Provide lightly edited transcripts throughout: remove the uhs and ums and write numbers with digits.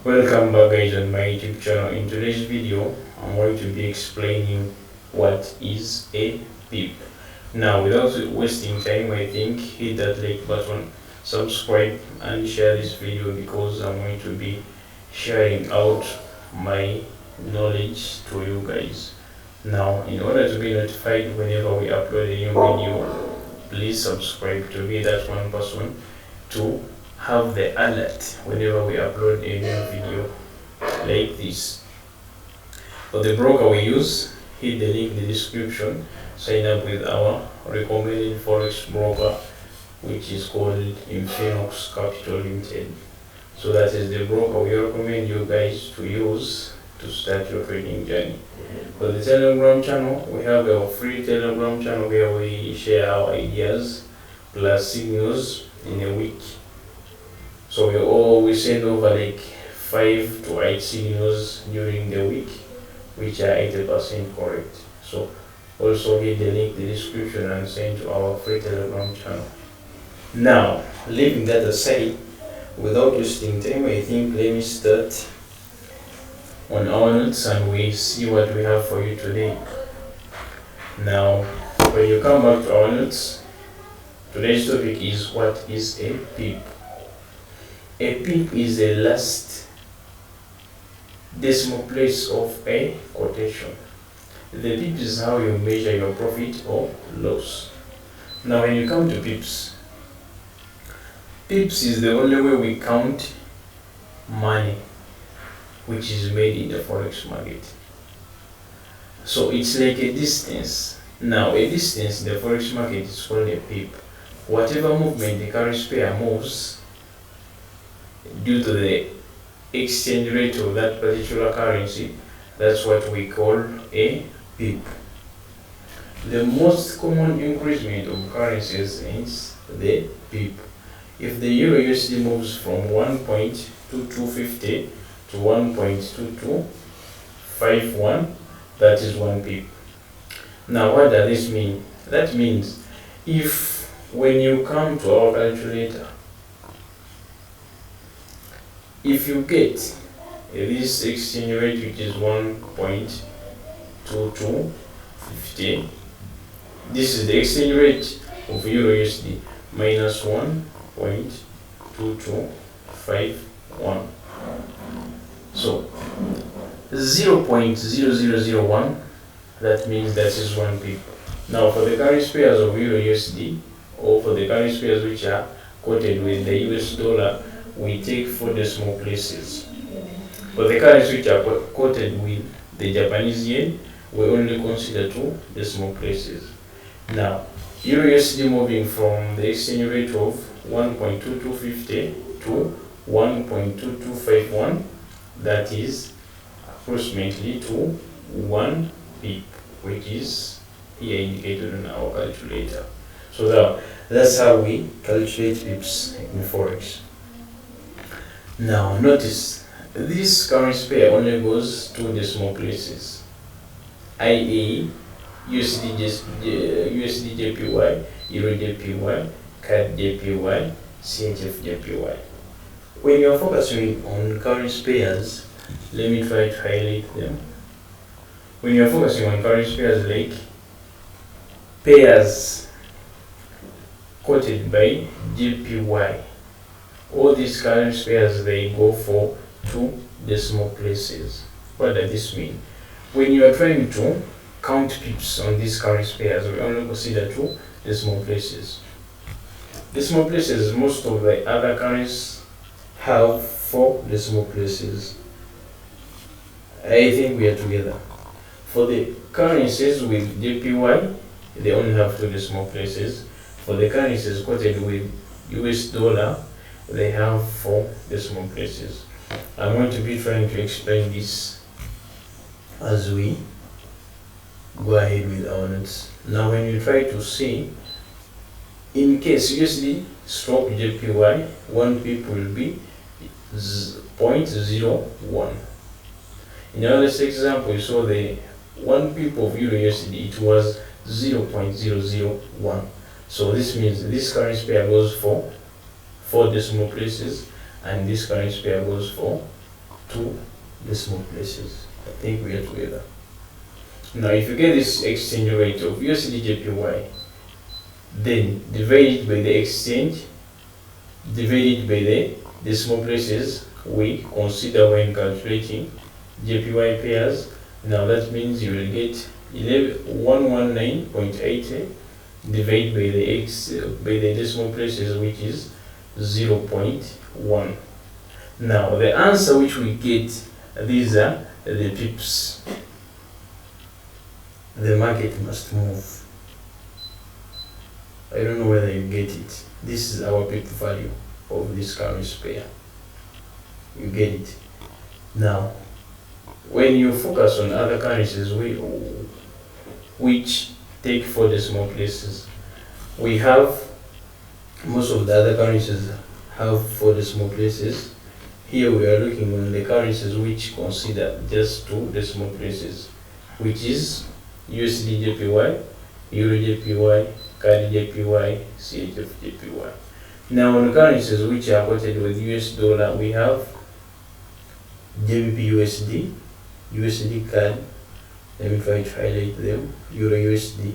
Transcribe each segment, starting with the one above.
Welcome back guys on my YouTube channel. In today's video I'm going to be explaining what is a pip. Now without wasting time, I think hit that like button, subscribe and share this video because I'm going to be sharing out my knowledge to you guys. Now in order to be notified whenever we upload a new video, please subscribe to be that one person to have the alert whenever we upload a new video like this. For the broker we use, hit the link in the description, sign up with our recommended forex broker, which is called Infinix Capital Limited. So that is the broker we recommend you guys to use to start your trading journey. For the Telegram channel, we have a free Telegram channel where we share our ideas plus signals in a week. So we always send over like 5 to 8 signals during the week, which are 80% correct. So also hit the link in the description and send to our free Telegram channel. Now, leaving that aside, without wasting time, I think let me start on our notes and we see what we have for you today. Now, when you come back to our notes, today's topic is what is a pip. A pip is the last decimal place of a quotation. The pip is how you measure your profit or loss. Now when you come to pips is the only way we count money which is made in the forex market. So it's like a distance. Now a distance in the forex market is called a pip. Whatever movement the currency pair moves due to the exchange rate of that particular currency, that's what we call a pip. The most common increment of currencies is the pip. If the euro USD moves from 1.2250 to 1.2251, that is 1 pip. Now what does this mean? That means if when you come to our calculator, if you get this exchange rate which is 1.2250, this is the exchange rate of euro USD minus 1.2251. So 0.0001, that means that is 1 pip. Now for the currency pairs of euro USD, or for the currency pairs which are quoted with the US dollar, we take 4 decimal places. For the currencies which are quoted with the Japanese yen, we only consider 2 decimal places. Now, euro USD moving from the exchange rate of 1.2250 to 1.2251, that is approximately to 1 pip, which is here indicated on our calculator. So that's how we calculate pips in forex. Now notice this currency pair only goes 2 decimal places, i.e. USD JPY, Euro JPY, CAD JPY, CHF JPY. When you are focusing on currency pairs, let me try to highlight them. When you are focusing on currency pairs like pairs quoted by JPY, all these currency pairs, they go for 2 decimal places. What does this mean? When you are trying to count pips on these currency pairs, we only consider 2 decimal places. Decimal places, most of the other currencies have 4 decimal places. I think we are together. For the currencies with JPY, they only have 2 decimal places. For the currencies quoted with US dollar, they have 4 decimal places. I'm going to be trying to explain this as we go ahead with our notes. Now when you try to see, in case USD stroke JPY, 1 pip will be 0.01. In our last example, you saw the 1 pip of euro USD, it was 0.001. So this means this currency pair goes for 4 decimal places and this currency pair goes for two decimal places. I think we are together. Now if you get this exchange rate of USD JPY, then divide it by the exchange, divide it by the decimal places we consider when calculating JPY pairs. Now that means you will get 119.80 divided by the decimal places, which is 0.1. Now the answer which we get, these are the pips. The market must move. I don't know whether you get it. This is our pip value of this currency pair. You get it. Now when you focus on other currencies which take 4 decimal places, we have most of the other currencies have 4 decimal places. Here we are looking on the currencies which consider just 2 decimal places, which is USD JPY, Euro JPY, CAD JPY, CHF JPY. Now on currencies which are quoted with US dollar, we have GBP USD, USD CAD, let me try to highlight them, Euro USD.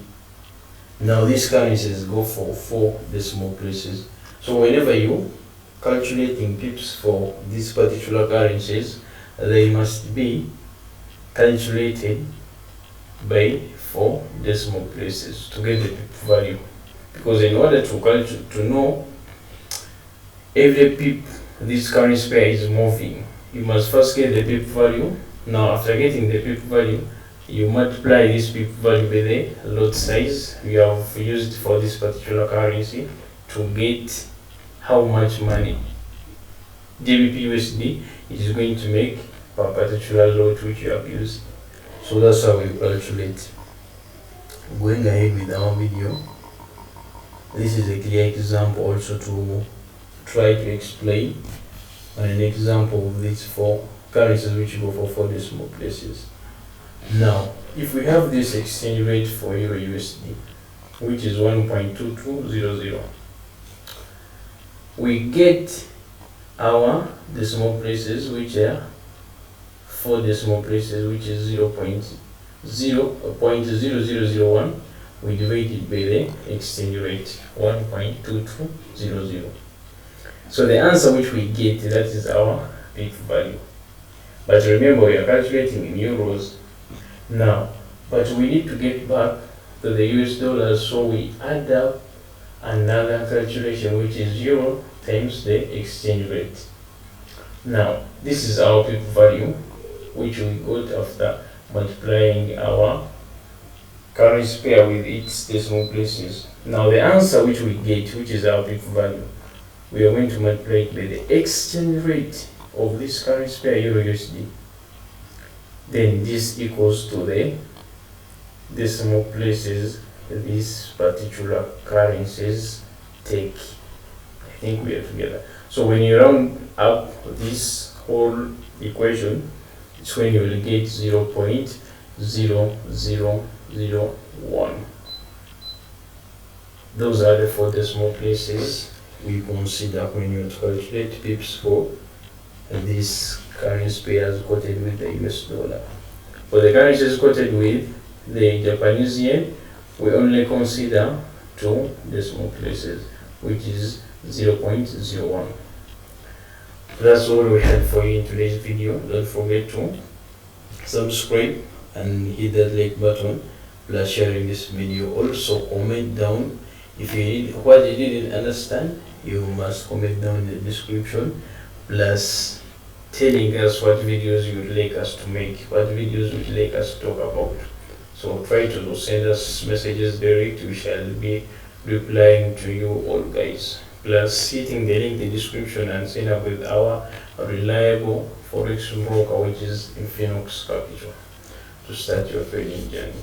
Now these currencies go for 4 decimal places. So whenever you calculating pips for these particular currencies, they must be calculated by 4 decimal places to get the pip value. Because in order to know every pip this currency pair is moving, you must first get the pip value. Now after getting the pip value, you multiply this pip value by the lot size you have used for this particular currency to get how much money GBP USD is going to make per particular lot which you have used. So that's how we calculate. Going ahead with our video, this is a clear example also to try to explain an example of these 4 currencies which go for 4 decimal places. Now if we have this exchange rate for Euro USD, which is 1.2200, we get our decimal places, which are 4 decimal places, which is 0.0001. We divide it by the exchange rate 1.2200. So the answer which we get, that is our pip value. But remember, we are calculating in euros now, but we need to get back to the US dollars, so we add up another calculation, which is euro times the exchange rate. Now this is our pip value which we got after multiplying our currency pair with its decimal places. Now the answer which we get, which is our pip value, we are going to multiply it by the exchange rate of this currency pair Euro USD. Then this equals to the decimal places these particular currencies take. I think we are together. So when you round up this whole equation, it's when you will get 0.0001. Those are the 4 decimal places we consider when you calculate pips for these currency pairs quoted with the US dollar. For the currencies quoted with the Japanese yen, we only consider 2 decimal places, which is 0.01. That's all we had for you in today's video. Don't forget to subscribe and hit that like button, plus sharing this video. Also comment down if you need what you didn't understand. You must comment down in the description, plus telling us what videos you would like us to make, what videos you would like us to talk about. So try to send us messages direct. We shall be replying to you all, guys. Plus hitting the link in the description and sign up with our reliable forex broker, which is Infinix Capital, to start your trading journey.